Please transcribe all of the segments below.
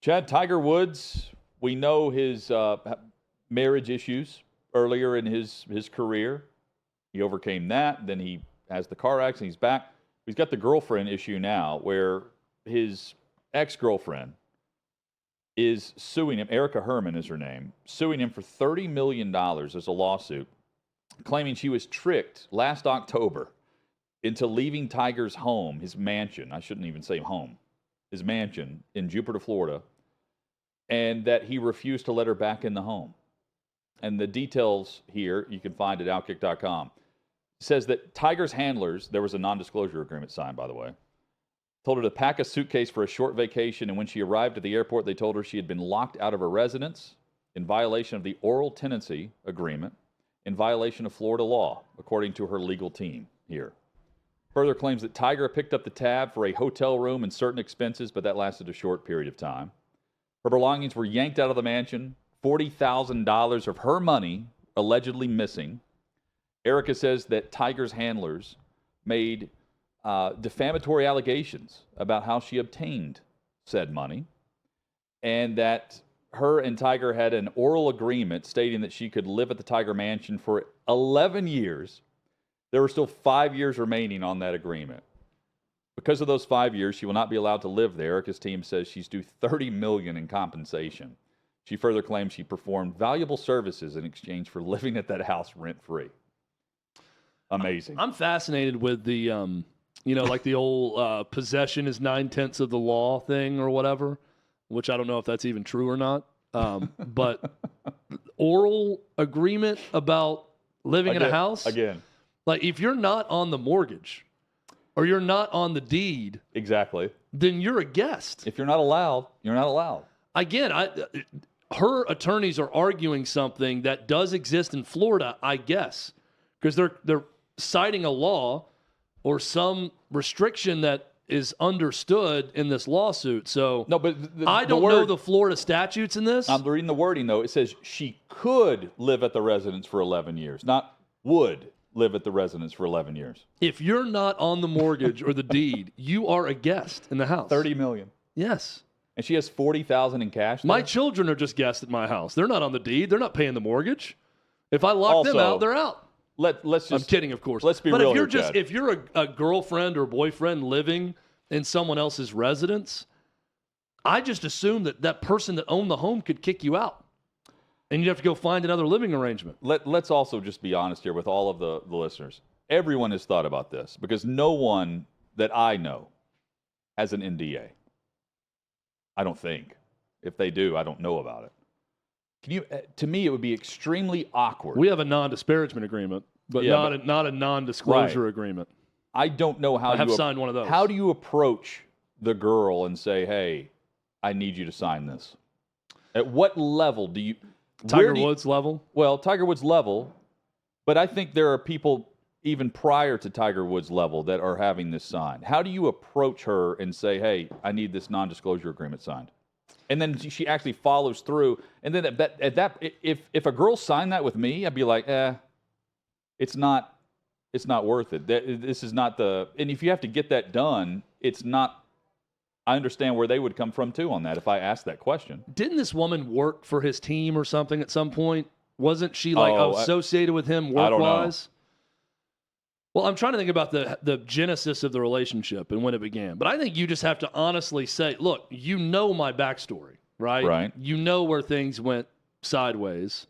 Chad, Tiger Woods, we know his marriage issues earlier in his career. He overcame that. Then he has the car accident. He's back. He's got the girlfriend issue now where his ex-girlfriend is suing him. Erica Herman is her name. Suing him for $30 million as a lawsuit, claiming she was tricked last October into leaving Tiger's home, his mansion. I shouldn't even say home. His mansion in Jupiter, Florida, and that he refused to let her back in the home. And the details here, you can find at Outkick.com. It says that Tiger's handlers, there was a non-disclosure agreement signed, by the way, told her to pack a suitcase for a short vacation, and when she arrived at the airport, they told her she had been locked out of her residence in violation of the oral tenancy agreement, in violation of Florida law, according to her legal team here. Further claims that Tiger picked up the tab for a hotel room and certain expenses, but that lasted a short period of time. Her belongings were yanked out of the mansion, $40,000 of her money allegedly missing. Erica says that Tiger's handlers made defamatory allegations about how she obtained said money, and that her and Tiger had an oral agreement stating that she could live at the Tiger Mansion for 11 years. There were still 5 years remaining on that agreement. Because of those 5 years, she will not be allowed to live there. Erica's team says she's due $30 million in compensation. She further claims she performed valuable services in exchange for living at that house rent-free. Amazing. I'm fascinated with the, like the old possession is 9/10 of the law thing or whatever, which I don't know if that's even true or not. But oral agreement about living in a house? Again. Like if you're not on the mortgage or you're not on the deed. Exactly. Then you're a guest. If you're not allowed, you're not allowed. Again, her attorneys are arguing something that does exist in Florida, I guess, because they're citing a law or some restriction that is understood in this lawsuit. So no, but I don't know the Florida statutes in this. I'm reading the wording, though. It says she could live at the residence for 11 years, not would live at the residence for 11 years. If you're not on the mortgage or the deed, you are a guest in the house. $30 million. Yes. And she has $40,000 in cash there? My children are just guests at my house. They're not on the deed. They're not paying the mortgage. If I lock them out, they're out. Let's just. I'm kidding, of course. Let's be real here, Chad. Chad. If you're a girlfriend or boyfriend living in someone else's residence, I just assume that person that owned the home could kick you out, and you'd have to go find another living arrangement. Let's also just be honest here with all of the listeners. Everyone has thought about this because no one that I know has an NDA. I don't think. If they do, I don't know about it. To me, it would be extremely awkward. We have a non-disparagement agreement, but not a non-disclosure agreement. I don't know how I have signed one of those. How do you approach the girl and say, "Hey, I need you to sign this"? At what level do you? Tiger Woods level? Well, Tiger Woods level, but I think there are people even prior to Tiger Woods level that are having this signed. How do you approach her and say, "Hey, I need this non-disclosure agreement signed"? And then she actually follows through. And then if a girl signed that with me, I'd be like, it's not worth it. This is not the. And if you have to get that done, it's not. I understand where they would come from too on that. If I asked that question, didn't this woman work for his team or something at some point? Wasn't she associated with him work-wise? I don't know. Well, I'm trying to think about the genesis of the relationship and when it began. But I think you just have to honestly say, look, you know my backstory, right? Right. You know where things went sideways.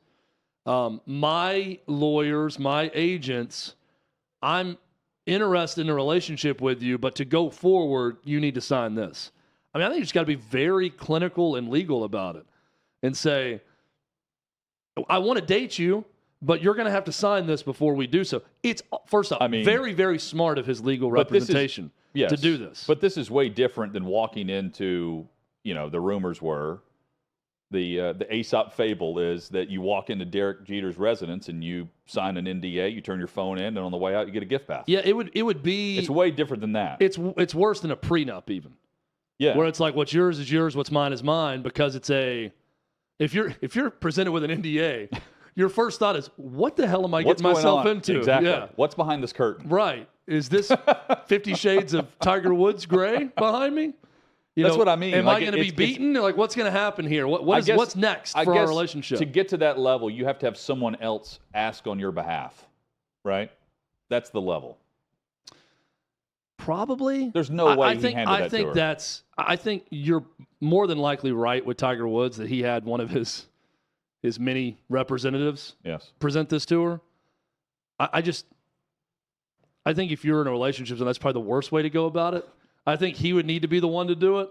My lawyers, my agents, I'm interested in a relationship with you, but to go forward, you need to sign this. I mean, I think you just got to be very clinical and legal about it and say, I want to date you, but you're going to have to sign this before we do so. It's, first off, very, very smart of his legal representation to do this. But this is way different than walking into, the rumors were, the Aesop fable is that you walk into Derek Jeter's residence and you sign an NDA, you turn your phone in, and on the way out you get a gift pass. Yeah, it would be. It's way different than that. It's worse than a prenup even. Yeah. Where it's like what's yours is yours, what's mine is mine, because it's if you're presented with an NDA, your first thought is, what the hell am I getting myself into? Exactly. Yeah. What's behind this curtain? Right. Is this 50 Shades of Tiger Woods gray behind me? That's what I mean. Am Like, I going to be beaten? Like, what's going to happen here? What's next for our relationship? To get to that level, you have to have someone else ask on your behalf, right? That's the level. Probably. There's no way he handed that to her. I think you're more than likely right with Tiger Woods that he had one of his many representatives present this to her. I think if you're in a relationship, and that's probably the worst way to go about it, I think he would need to be the one to do it.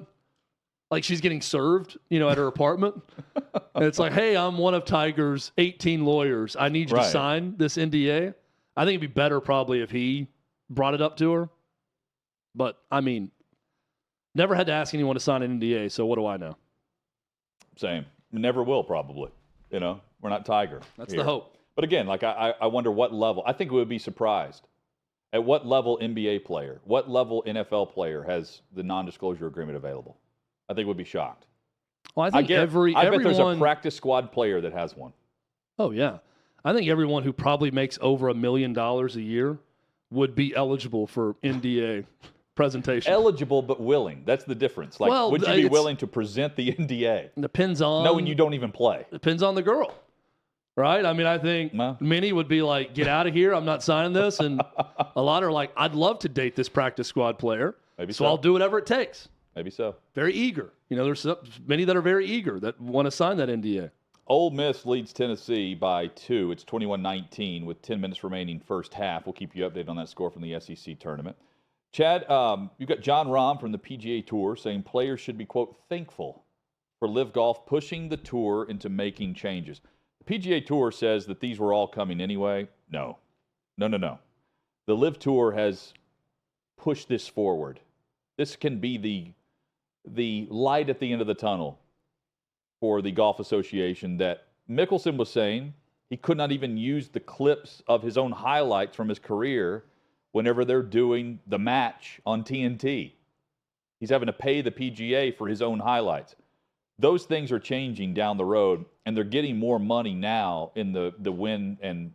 Like she's getting served, at her apartment. And it's like, hey, I'm one of Tiger's 18 lawyers. I need you to sign this NDA. I think it'd be better probably if he brought it up to her. But, I mean, never had to ask anyone to sign an NDA, so what do I know? Same. Never will, probably. We're not Tiger. That's the hope. But again, like I wonder what level. I think we would be surprised at what level NBA player, what level NFL player has the non-disclosure agreement available. I think we'd be shocked. Well, I think I bet there's a practice squad player that has one. Oh, yeah. I think everyone who probably makes over $1 million a year would be eligible for NDA presentation. Eligible but willing. That's the difference. Like, would you be willing to present the NDA? Depends on... knowing you don't even play. Depends on the girl. Right? I mean, I think many would be like, get out of here. I'm not signing this. And a lot are like, I'd love to date this practice squad player. Maybe so I'll do whatever it takes. Maybe so. Very eager. There's many that are very eager that want to sign that NDA. Ole Miss leads Tennessee by 2. It's 21-19 with 10 minutes remaining first half. We'll keep you updated on that score from the SEC tournament. Chad, you've got John Rahm from the PGA Tour saying players should be, quote, thankful for Live Golf pushing the tour into making changes. The PGA Tour says that these were all coming anyway. No. The Live Tour has pushed this forward. This can be the light at the end of the tunnel for the Golf Association that Mickelson was saying he could not even use the clips of his own highlights from his career whenever they're doing the match on TNT. He's having to pay the PGA for his own highlights. Those things are changing down the road, and they're getting more money now in the win and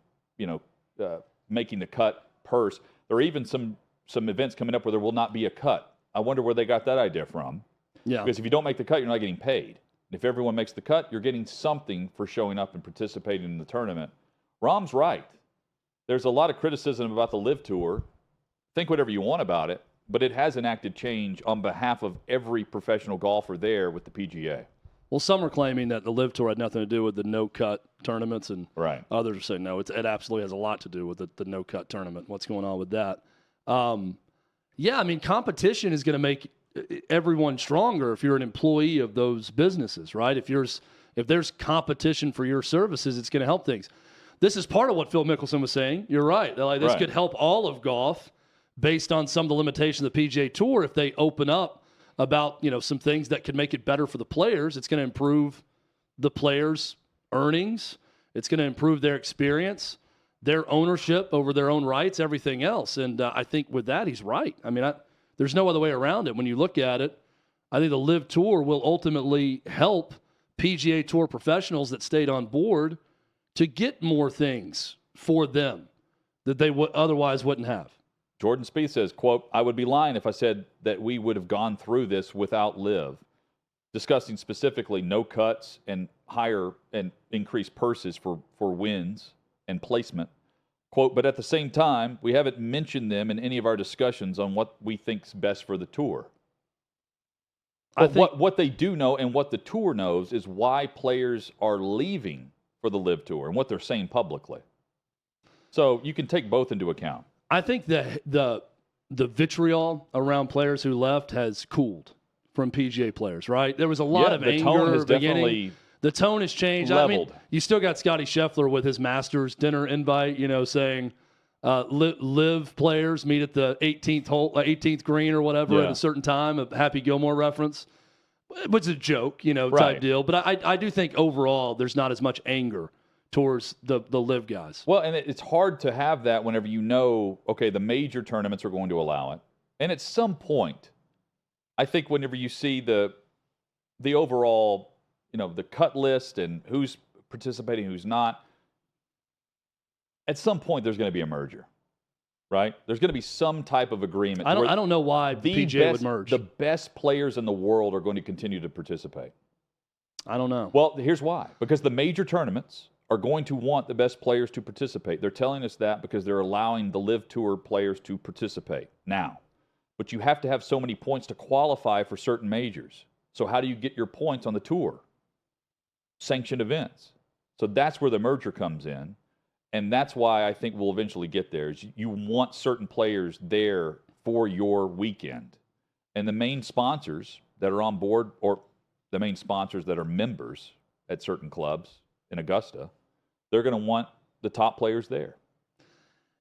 making the cut purse. There are even some events coming up where there will not be a cut. I wonder where they got that idea from. Yeah. Because if you don't make the cut, you're not getting paid. If everyone makes the cut, you're getting something for showing up and participating in the tournament. Rahm's right. There's a lot of criticism about the Live Tour. Think whatever you want about it, but it has enacted change on behalf of every professional golfer there with the PGA. Well, some are claiming that the Live Tour had nothing to do with the no-cut tournaments, and others are saying, no, it absolutely has a lot to do with the no-cut tournament. What's going on with that? Competition is going to make everyone stronger if you're an employee of those businesses, right? If there's competition for your services, it's going to help things. This is part of what Phil Mickelson was saying. You're right. This could help all of golf based on some of the limitations of the PGA Tour. If they open up about some things that could make it better for the players, it's going to improve the players' earnings. It's going to improve their experience, their ownership over their own rights, everything else. And I think with that, he's right. I mean, there's no other way around it. When you look at it, I think the Live Tour will ultimately help PGA Tour professionals that stayed on board to get more things for them that they otherwise wouldn't have. Jordan Spieth says, quote, I would be lying if I said that we would have gone through this without Live, discussing specifically no cuts and higher and increased purses for wins and placement. Quote, but at the same time, we haven't mentioned them in any of our discussions on what we think's best for the tour. But what they do know and what the tour knows is why players are leaving for the Live Tour and what they're saying publicly. So you can take both into account. I think the vitriol around players who left has cooled from PGA players, right? There was a lot of anger. Tone has definitely the tone has changed. Leveled. I mean, you still got Scotty Scheffler with his Masters dinner invite, saying live players meet at the 18th hole, 18th green or whatever at a certain time, a Happy Gilmore reference, which is a joke, type deal. But I do think overall there's not as much anger towards the live guys. Well, and it's hard to have that whenever the major tournaments are going to allow it. And at some point, I think whenever you see the overall, the cut list and who's participating, who's not, at some point there's going to be a merger. right? There's going to be some type of agreement. I don't know why the PGA would merge. The best players in the world are going to continue to participate. I don't know. Well, here's why. Because the major tournaments are going to want the best players to participate. They're telling us that because they're allowing the Live Tour players to participate now. But you have to have so many points to qualify for certain majors. So how do you get your points on the tour? Sanctioned events. So that's where the merger comes in. And that's why I think we'll eventually get there. Is you want certain players there for your weekend. And the main sponsors that are on board, or the main sponsors that are members at certain clubs in Augusta, they're going to want the top players there.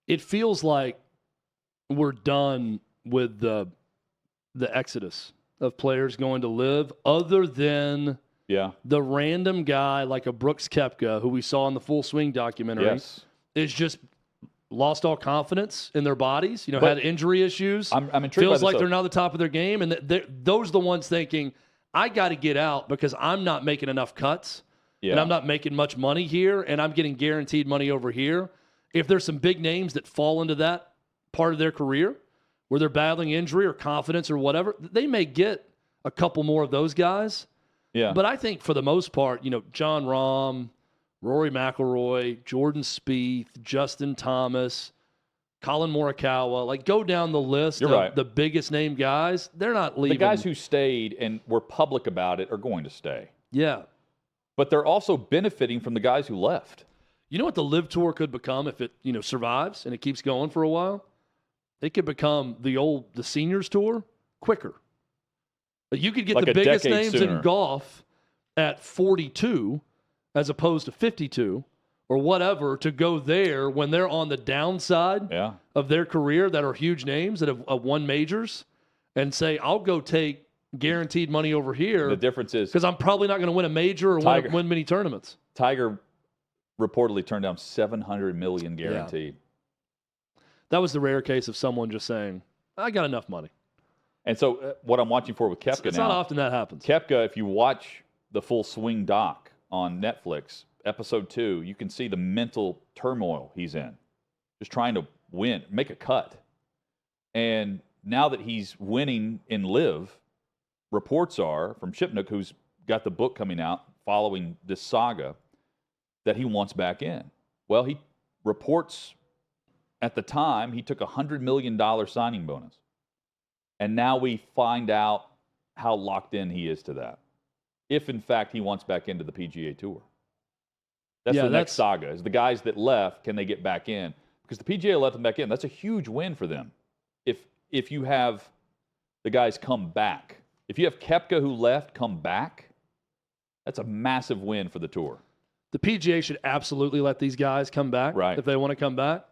It feels like we're done with the exodus of players going to Live, other than the random guy like a Brooks Koepka, who we saw in the Full Swing documentary, is just lost all confidence in their bodies, had injury issues. I'm intrigued Feels by like they're not the top of their game. And those are the ones thinking, I got to get out because I'm not making enough cuts and I'm not making much money here and I'm getting guaranteed money over here. If there's some big names that fall into that part of their career where they're battling injury or confidence or whatever, they may get a couple more of those guys. Yeah. But I think for the most part, John Rahm, Rory McIlroy, Jordan Spieth, Justin Thomas, Colin Morikawa, go down the list of the biggest name guys. They're not leaving. The guys who stayed and were public about it are going to stay. Yeah. But they're also benefiting from the guys who left. You know what the Live Tour could become if it, survives and it keeps going for a while? It could become the Seniors Tour quicker. You could get the biggest names in golf at 42 as opposed to 52 or whatever to go there when they're on the downside of their career that are huge names that have won majors and say, I'll go take guaranteed money over here. The difference is because I'm probably not going to win a major or win many tournaments. Tiger reportedly turned down $700 million guaranteed. Yeah. That was the rare case of someone just saying, I got enough money. And so what I'm watching for with Koepka it's not often that happens. Koepka, if you watch the Full Swing doc on Netflix, episode 2, you can see the mental turmoil he's in. Just trying to win, make a cut. And now that he's winning in Live, reports are from Shipnuck, who's got the book coming out following this saga, that he wants back in. Well, he reports at the time he took a $100 million signing bonus. And now we find out how locked in he is to that. If, in fact, he wants back into the PGA Tour. That's the next saga. Is the guys that left, can they get back in? Because the PGA let them back in. That's a huge win for them. If you have the guys come back. If you have Koepka who left come back, that's a massive win for the Tour. The PGA should absolutely let these guys come back if they want to come back.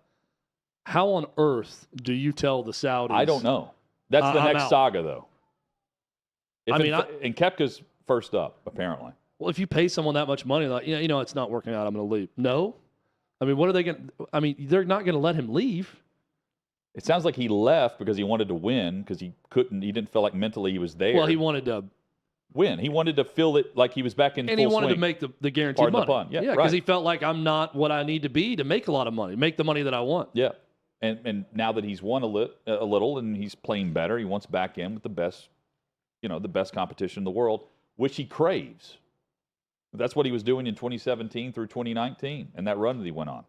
How on earth do you tell the Saudis? I don't know. That's the next saga, though. And Koepka's first up, apparently. Well, if you pay someone that much money, like, it's not working out, I'm going to leave. No. What are they going to – they're not going to let him leave. It sounds like he left because he wanted to win because he didn't feel like mentally he was there. Well, he wanted to win. He wanted to feel it like he was back in full swing. And he wanted to make the guaranteed money. The pun. Yeah, because he felt like I'm not what I need to be to make a lot of money, make the money that I want. Yeah. And now that he's won a little and he's playing better, he wants back in with the best, the best competition in the world, which he craves. That's what he was doing in 2017 through 2019 and that run that he went on.